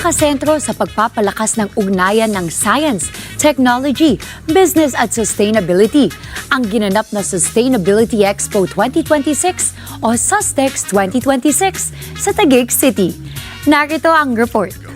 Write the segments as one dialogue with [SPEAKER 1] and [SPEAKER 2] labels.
[SPEAKER 1] nakasentro sa pagpapalakas ng ugnayan ng science, technology, business at sustainability. Ang ginanap na Sustainability Expo 2026 o SUSTEX 2026 sa Taguig City. Narito ang report.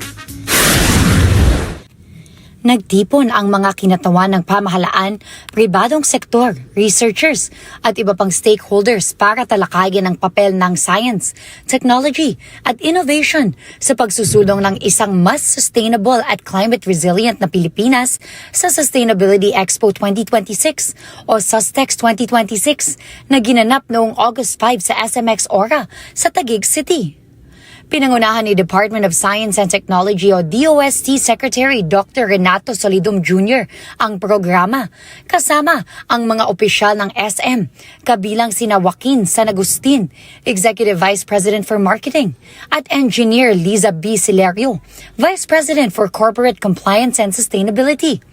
[SPEAKER 1] Nagtipon ang mga kinatawan ng pamahalaan, pribadong sektor, researchers at iba pang stakeholders para talakayin ang papel ng science, technology at innovation sa pagsusulong ng isang mas sustainable at climate resilient na Pilipinas sa Sustainability Expo 2026 o SUSTEX 2026 na ginanap noong August 5 sa SMX Aura sa Taguig City. Pinangunahan ni Department of Science and Technology o DOST Secretary Dr. Renato Solidum Jr. ang programa, kasama ang mga opisyal ng SM, kabilang sina Joaquin San Agustin, Executive Vice President for Marketing, at Engineer Liza B. Silerio, Vice President for Corporate Compliance and Sustainability.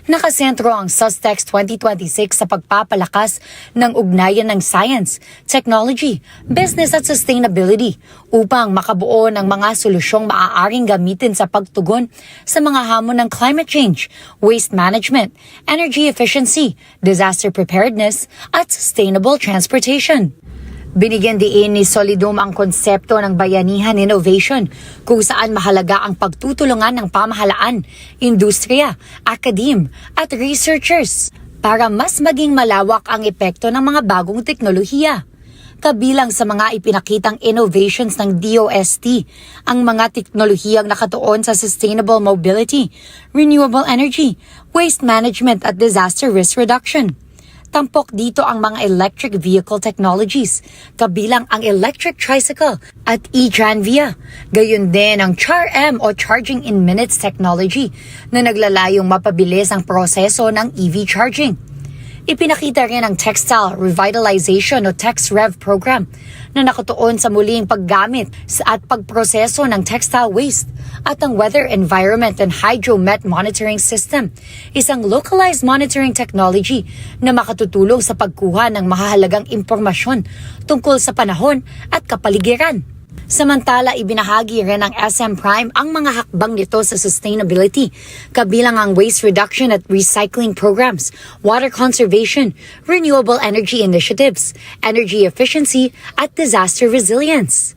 [SPEAKER 1] Nakasentro ang SUSTEX 2026 sa pagpapalakas ng ugnayan ng science, technology, business at sustainability upang makabuo ng mga solusyong maaaring gamitin sa pagtugon sa mga hamon ng climate change, waste management, energy efficiency, disaster preparedness at sustainable transportation. Binigyan diin ni Solidum ang konsepto ng bayanihan innovation kung saan mahalaga ang pagtutulungan ng pamahalaan, industriya, academe at researchers para mas maging malawak ang epekto ng mga bagong teknolohiya. Kabilang sa mga ipinakitang innovations ng DOST, ang mga teknolohiyang nakatuon sa sustainable mobility, renewable energy, waste management at disaster risk reduction. Tampok dito ang mga electric vehicle technologies, kabilang ang electric tricycle at e-Tranvia. Gayon din ang CHAR-M o Charging in Minutes technology na naglalayong mapabilis ang proseso ng EV charging. Ipinakita rin ang Textile Revitalization o TexRev program na nakatuon sa muling paggamit at pagproseso ng textile waste at ang Weather Environment and Hydromet Monitoring System, isang localized monitoring technology na makatutulong sa pagkuha ng mahahalagang impormasyon tungkol sa panahon at kapaligiran. Samantala, ibinahagi rin ng SM Prime ang mga hakbang nito sa sustainability, kabilang ang waste reduction at recycling programs, water conservation, renewable energy initiatives, energy efficiency, at disaster resilience.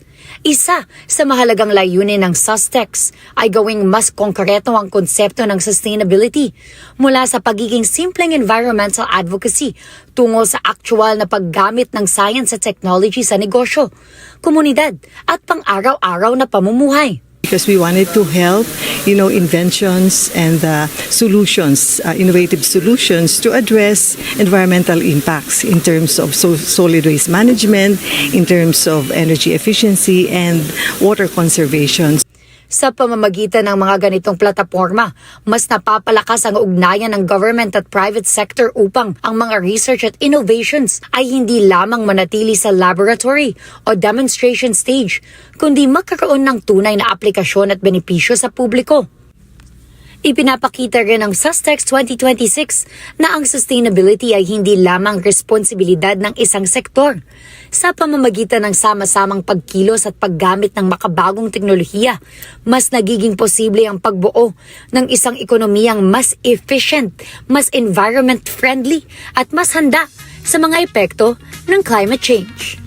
[SPEAKER 1] Isa sa mahalagang layunin ng SUSTEX ay gawing mas konkreto ang konsepto ng sustainability mula sa pagiging simpleng environmental advocacy tungo sa aktual na paggamit ng science at technology sa negosyo, komunidad at pang-araw-araw na pamumuhay.
[SPEAKER 2] Because we wanted to help, inventions and solutions, innovative solutions to address environmental impacts in terms of solid waste management, in terms of energy efficiency and water conservation.
[SPEAKER 1] Sa pamamagitan ng mga ganitong plataporma, mas napapalakas ang ugnayan ng government at private sector upang ang mga research at innovations ay hindi lamang manatili sa laboratory o demonstration stage, kundi magkaroon ng tunay na aplikasyon at benepisyo sa publiko. Ipinapakita rin ng SUSTEX 2026 na ang sustainability ay hindi lamang responsibilidad ng isang sektor. Sa pamamagitan ng sama-samang pagkilos at paggamit ng makabagong teknolohiya, mas nagiging posible ang pagbuo ng isang ekonomiyang mas efficient, mas environment-friendly at mas handa sa mga epekto ng climate change.